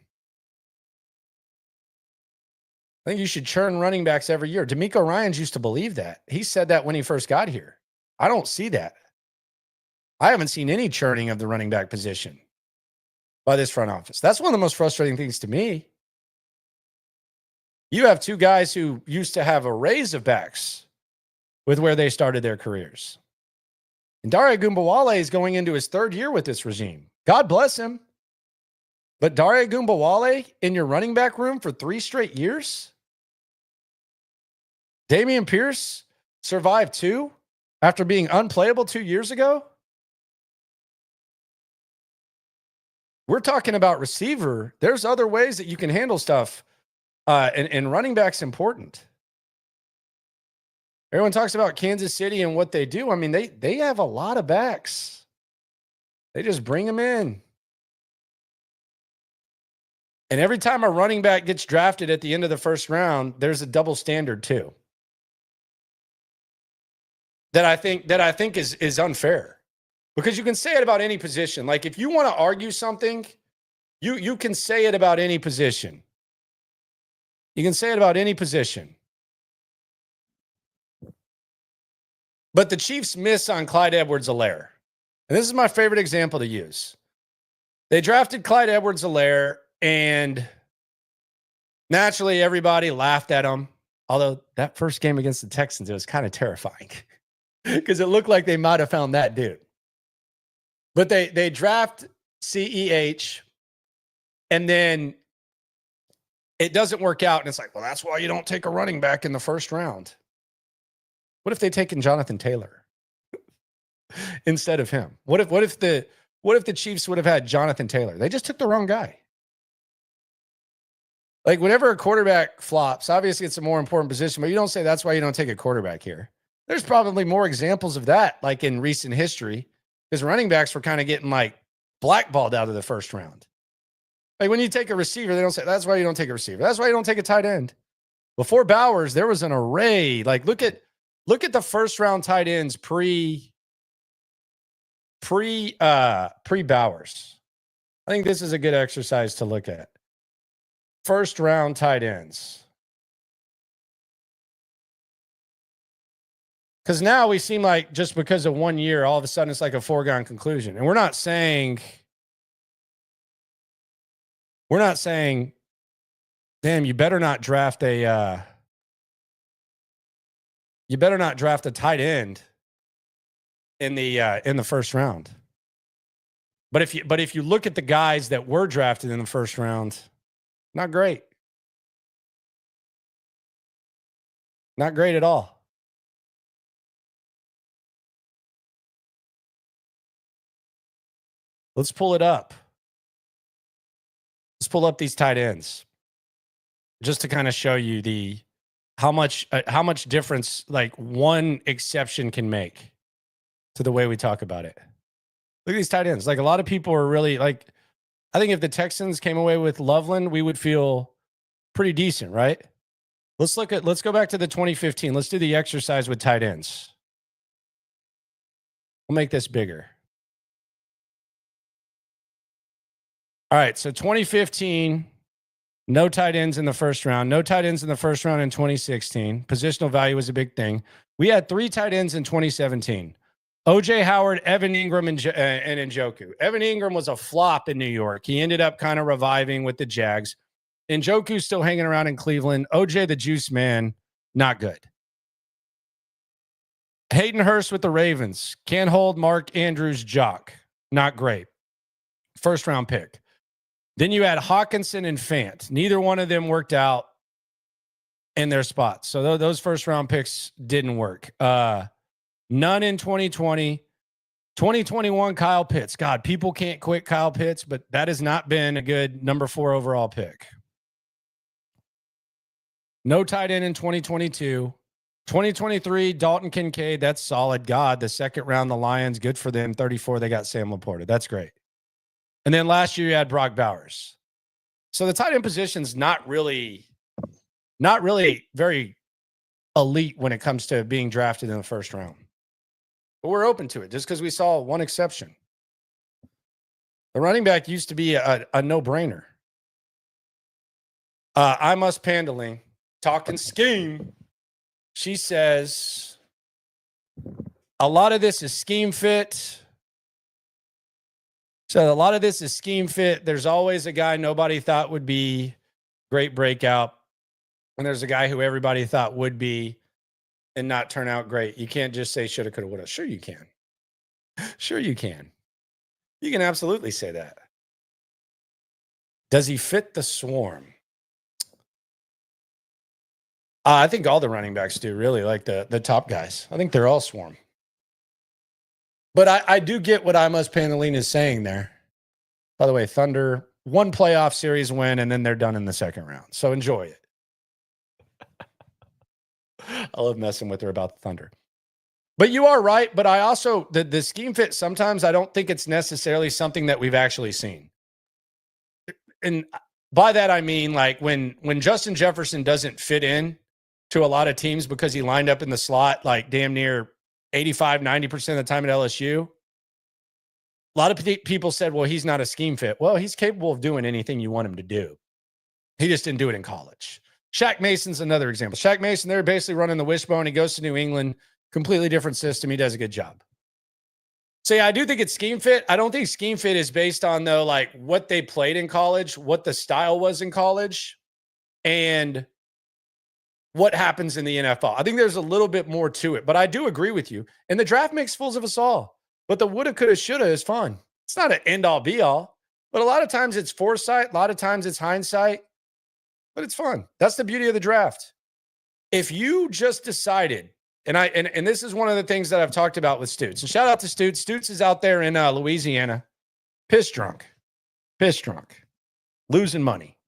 I think you should churn running backs every year. DeMeco Ryans used to believe that. He said that when he first got here. I don't see that. I haven't seen any churning of the running back position by this front office. That's one of the most frustrating things to me. You have two guys who used to have arrays of backs with where they started their careers. And Dare Ogunbowale is going into his third year with this regime. God bless him. But Dare Ogunbowale in your running back room for 3 straight years? Dameon Pierce survived 2 after being unplayable 2 years ago? We're talking about receiver. There's other ways that you can handle stuff, and running back's important. Everyone talks about Kansas City and what they do. I mean, they have a lot of backs. They just bring them in. And every time a running back gets drafted at the end of the first round, there's a double standard too. That I think is unfair. Because you can say it about any position. Like if you want to argue something, you can say it about any position. You can say it about any position. But the Chiefs miss on Clyde Edwards-Helaire. And this is my favorite example to use. They drafted Clyde Edwards-Helaire, and naturally everybody laughed at him. Although that first game against the Texans, it was kind of terrifying because it looked like they might have found that dude. But they draft CEH, and then it doesn't work out. And it's like, well, that's why you don't take a running back in the first round. What if they taken Jonathan Taylor instead of him? What if the Chiefs would have had Jonathan Taylor? They just took the wrong guy. Like whenever a quarterback flops, obviously it's a more important position, but you don't say that's why you don't take a quarterback here. There's probably more examples of that, like in recent history, because running backs were kind of getting like blackballed out of the first round. Like when you take a receiver, they don't say that's why you don't take a receiver. That's why you don't take a tight end. Before Bowers, there was an array. Like look at the first round tight ends pre Bowers. I think this is a good exercise to look at. First round tight ends. Because now we seem like just because of 1 year, all of a sudden it's like a foregone conclusion. And we're not saying, damn, you better not draft a tight end in the first round. But if you look at the guys that were drafted in the first round, not great. Not great at all. Let's pull it up. Let's pull up these tight ends just to kind of show you how much difference like one exception can make to the way we talk about it. Look at these tight ends. Like a lot of people are really like, I think if the Texans came away with Loveland, we would feel pretty decent, right? Let's go back to the 2015. Let's do the exercise with tight ends. We'll make this bigger. All right, so 2015, no tight ends in the first round. No tight ends in the first round in 2016. Positional value was a big thing. We had 3 tight ends in 2017. O.J. Howard, Evan Ingram, and Njoku. Evan Ingram was a flop in New York. He ended up kind of reviving with the Jags. Njoku's still hanging around in Cleveland. O.J. the Juice Man, not good. Hayden Hurst with the Ravens. Can't hold Mark Andrews Jock. Not great. First round pick. Then you had Hawkinson and Fant. Neither one of them worked out in their spots. So those first round picks didn't work. None in 2020. 2021, Kyle Pitts. God, people can't quit Kyle Pitts, but that has not been a good number 4 overall pick. No tight end in 2022. 2023, Dalton Kincaid. That's solid. God, the second round, the Lions, good for them. 34, they got Sam Laporta. That's great. And then last year you had Brock Bowers. So the tight end position's not really very elite when it comes to being drafted in the first round. But we're open to it just because we saw one exception. The running back used to be a no-brainer. I Must Pandaling, talking scheme. She says, a lot of this is scheme fit. So a lot of this is scheme fit. There's always a guy nobody thought would be great breakout. And there's a guy who everybody thought would be and not turn out great. You can't just say shoulda, coulda, woulda. Sure you can. Sure you can. You can absolutely say that. Does he fit the swarm? I think all the running backs do, really, like the top guys. I think they're all swarm. But I do get what I Must Paneline is saying there. By the way, Thunder, 1 playoff series win, and then they're done in the second round. So enjoy it. I love messing with her about the Thunder. But you are right. But I also, the scheme fit, sometimes I don't think it's necessarily something that we've actually seen. And by that, I mean, like when Justin Jefferson doesn't fit in to a lot of teams because he lined up in the slot like damn near 85, 90% of the time at LSU, a lot of people said, well, he's not a scheme fit. Well, he's capable of doing anything you want him to do. He just didn't do it in college. Shaq Mason's another example. Shaq Mason, they're basically running the wishbone. He goes to New England, completely different system. He does a good job. So, yeah, I do think it's scheme fit. I don't think scheme fit is based on, though, like what they played in college, what the style was in college, and what happens in the NFL. I think there's a little bit more to it, but I do agree with you. And the draft makes fools of us all. But the woulda, coulda, shoulda is fun. It's not an end-all, be-all. But a lot of times it's foresight. A lot of times it's hindsight. But it's fun. That's the beauty of the draft. If you just decided, and this is one of the things that I've talked about with Stoots. And shout out to Stoots. Stoots is out there in Louisiana, piss drunk, losing money.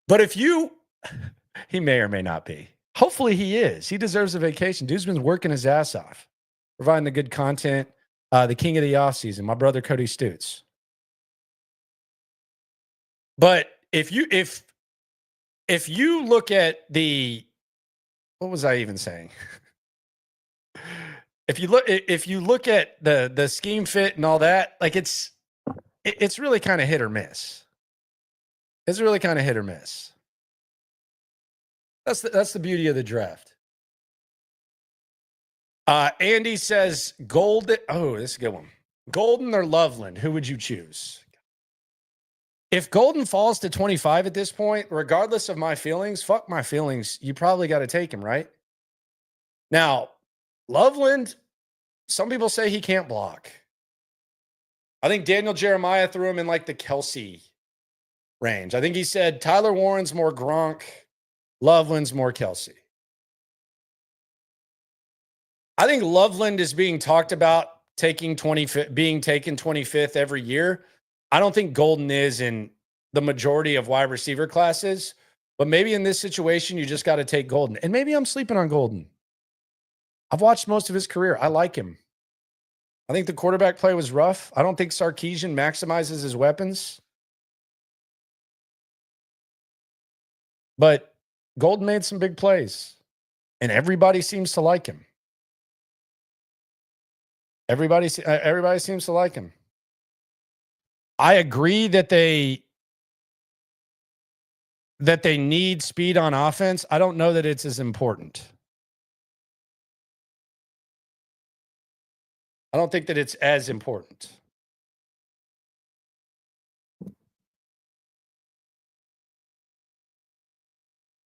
But if you, he may or may not be. Hopefully he is. He deserves a vacation. Dude's been working his ass off, providing the good content. The king of the offseason, my brother Cody Stoots. But if you look at the, what was I even saying? If you look at the scheme fit and all that, like it's really kind of hit or miss. It's really kind of hit or miss. That's the beauty of the draft. Andy says Golden. Oh, this is a good one. Golden or Loveland? Who would you choose? If Golden falls to 25 at this point, regardless of my feelings, fuck my feelings, you probably got to take him, right? Now, Loveland, some people say he can't block. I think Daniel Jeremiah threw him in like the Kelsey range. I think he said Tyler Warren's more Gronk, Loveland's more Kelsey. I think Loveland is being talked about being taken 25th every year. I don't think Golden is in the majority of wide receiver classes, but maybe in this situation, you just got to take Golden. And maybe I'm sleeping on Golden. I've watched most of his career. I like him. I think the quarterback play was rough. I don't think Sarkisian maximizes his weapons. But Golden made some big plays, and everybody seems to like him. Everybody seems to like him. I agree that they need speed on offense. I don't know that it's as important. I don't think that it's as important.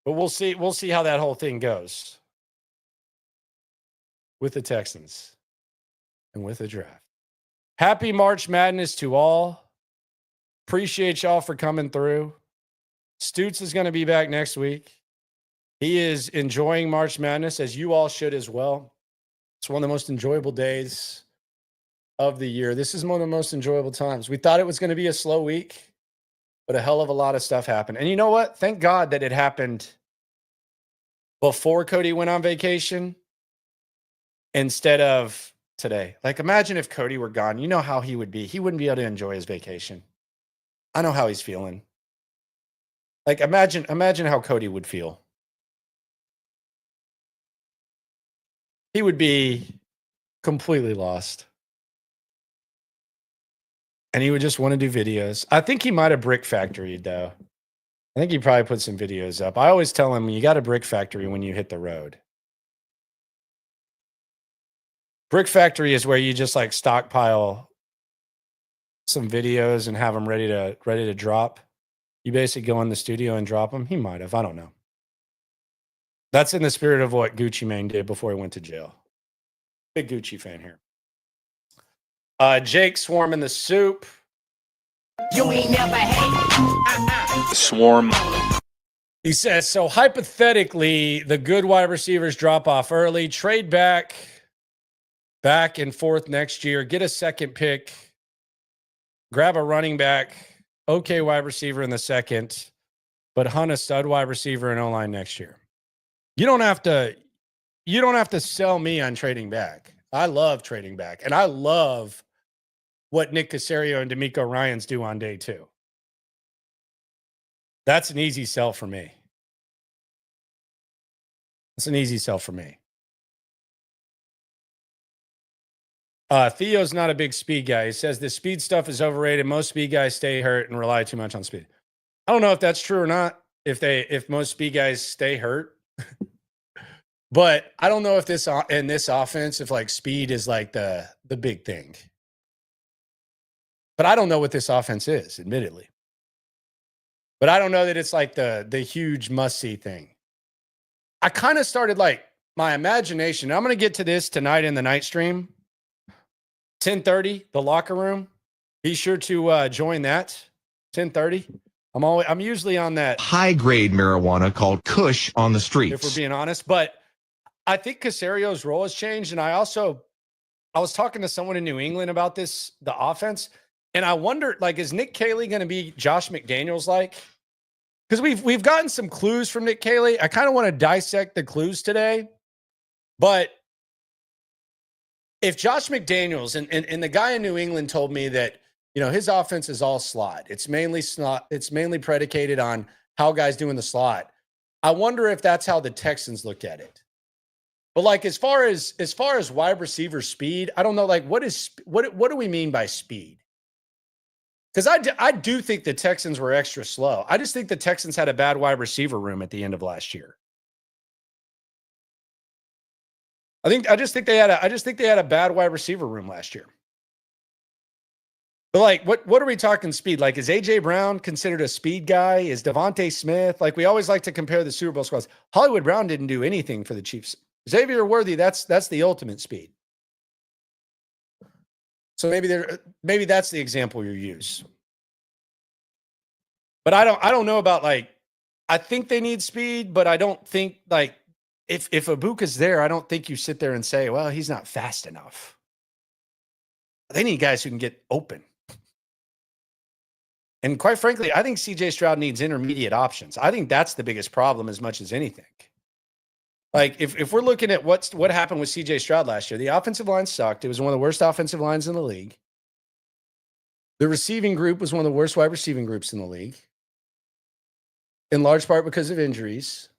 But we'll see. We'll see how that whole thing goes with the Texans and with the draft. Happy March Madness to all. Appreciate y'all for coming through. Stoots is going to be back next week. He is enjoying March Madness, as you all should as well. It's one of the most enjoyable days of the year. This is one of the most enjoyable times. We thought it was going to be a slow week, but a hell of a lot of stuff happened. And you know what? Thank God that it happened before Cody went on vacation instead of today. Like, imagine if Cody were gone. You know how he would be. He wouldn't be able to enjoy his vacation. I know how he's feeling. Like, imagine how Cody would feel. He would be completely lost. And he would just want to do videos. I think he might have brick factoried, though. I think he probably put some videos up. I always tell him, you got a brick factory when you hit the road. Brick factory is where you just like stockpile some videos and have them ready to drop. You basically go in the studio and drop them. He might have. I don't know. That's in the spirit of what Gucci Mane did before he went to jail. Big Gucci fan here. Jake swarming the soup. You ain't never hate. Swarm. He says, so hypothetically, the good wide receivers drop off early, trade back and forth next year, get a second pick, grab a running back, okay wide receiver in the second, but hunt a stud wide receiver and O-line next year. You don't have to sell me on trading back. I love trading back, and I love what Nick Caserio and D'Amico Ryans do on day 2. That's an easy sell for me. It's an easy sell for me. Theo's not a big speed guy. He says the speed stuff is overrated. Most speed guys stay hurt and rely too much on speed. I don't know if that's true or not. If most speed guys stay hurt, but I don't know if in this offense, if like speed is like the big thing. But I don't know what this offense is, admittedly. But I don't know that it's like the huge must-see thing. I kind of started like my imagination. I'm going to get to this tonight in the night stream. 10:30, the locker room. Be sure to join that. 10:30. I'm usually on that high-grade marijuana called Kush on the streets. If we're being honest, but I think Caserio's role has changed, and I was talking to someone in New England about the offense, and I wondered, like, is Nick Caley going to be Josh McDaniels like? Because we've gotten some clues from Nick Caley. I kind of want to dissect the clues today, but if Josh McDaniels and the guy in New England told me that, you know, his offense is all slot. It's mainly slot. It's mainly predicated on how guys do in the slot. I wonder if that's how the Texans look at it. But like as far as wide receiver speed, I don't know. Like what do we mean by speed? Because I do think the Texans were extra slow. I just think the Texans had a bad wide receiver room at the end of last year. I just think they had a bad wide receiver room last year. But like, what are we talking speed? Like, is AJ Brown considered a speed guy? Is Devontae Smith? Like, we always like to compare the Super Bowl squads. Hollywood Brown didn't do anything for the Chiefs. Xavier Worthy, that's the ultimate speed. So maybe that's the example you use. But I don't know about like, I think they need speed, but I don't think like if Ibuka's there, I don't think you sit there and say, well, he's not fast enough. They need guys who can get open. And quite frankly, I think CJ Stroud needs intermediate options. I think that's the biggest problem as much as anything. Like if we're looking at what happened with CJ Stroud last year, the offensive line sucked. It was one of the worst offensive lines in the league. The receiving group was one of the worst wide receiving groups in the league, in large part because of injuries.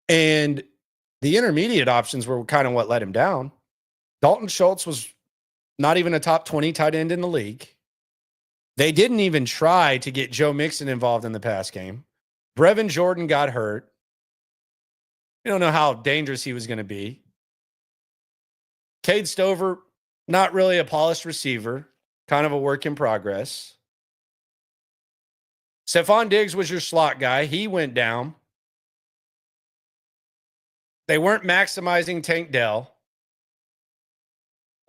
And the intermediate options were kind of what let him down. Dalton Schultz was not even a top 20 tight end in the league. They didn't even try to get Joe Mixon involved in the pass game. Brevin Jordan got hurt. You don't know how dangerous he was going to be. Cade Stover, not really a polished receiver, kind of a work in progress. Stefon Diggs was your slot guy. He went down. They weren't maximizing Tank Dell.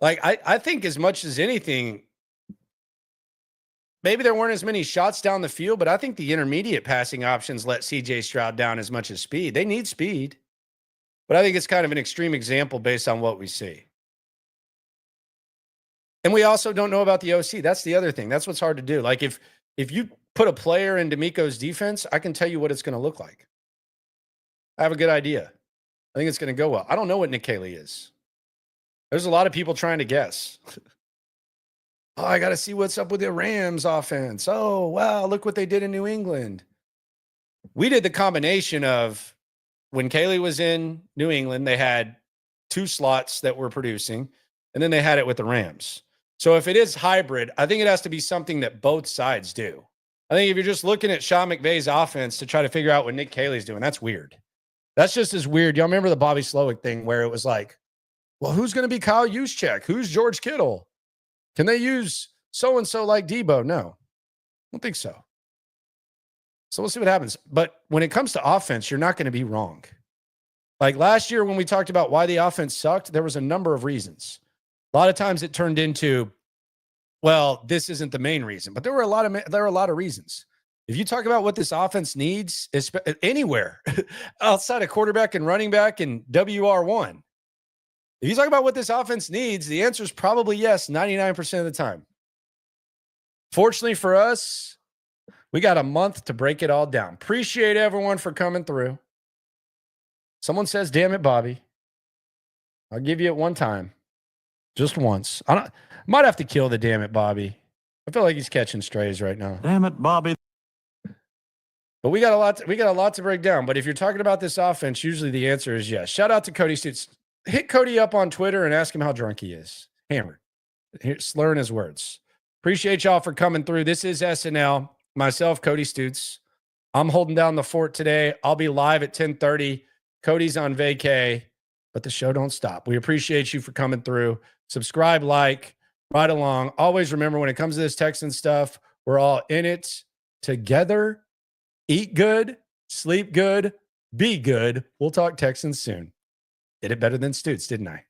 Like, I think as much as anything, maybe there weren't as many shots down the field, but I think the intermediate passing options let CJ Stroud down as much as speed. They need speed, but I think it's kind of an extreme example based on what we see. And we also don't know about the OC. That's the other thing. That's what's hard to do. Like if you put a player in D'Amico's defense, I can tell you what it's going to look like. I have a good idea. I think it's going to go well. I don't know what Nick Caley is. There's a lot of people trying to guess. Oh, I got to see what's up with the Rams offense. Oh, wow, look what they did in New England. We did the combination of when Caley was in New England, they had 2 slots that were producing, and then they had it with the Rams. So if it is hybrid, I think it has to be something that both sides do. I think if you're just looking at Sean McVay's offense to try to figure out what Nick Caley's doing, that's weird. That's just as weird. Y'all remember the Bobby Slowick thing where it was like, well, who's going to be Kyle Juszczyk? Who's George Kittle? Can they use so-and-so like Debo? No, I don't think so. So we'll see what happens. But when it comes to offense, you're not going to be wrong. Like last year when we talked about why the offense sucked, there was a number of reasons. A lot of times it turned into, well, this isn't the main reason, but there were a lot of reasons. If you talk about what this offense needs anywhere outside of quarterback and running back and WR1, if you talk about what this offense needs, the answer is probably yes, 99% of the time. Fortunately for us, we got a month to break it all down. Appreciate everyone for coming through. Someone says, damn it, Bobby. I'll give you it one time. Just once. Might have to kill the damn it, Bobby. I feel like he's catching strays right now. Damn it, Bobby. But we got a lot to break down. But if you're talking about this offense, usually the answer is yes. Shout out to Cody Stoots. Hit Cody up on Twitter and ask him how drunk he is. Hammered. Slurring his words. Appreciate y'all for coming through. This is SNL. Myself, Cody Stoots. I'm holding down the fort today. I'll be live at 10:30. Cody's on vacay, but the show don't stop. We appreciate you for coming through. Subscribe, like, ride along. Always remember, when it comes to this Texan stuff, we're all in it together. Eat good, sleep good, be good. We'll talk Texans soon. Did it better than Stoots, didn't I?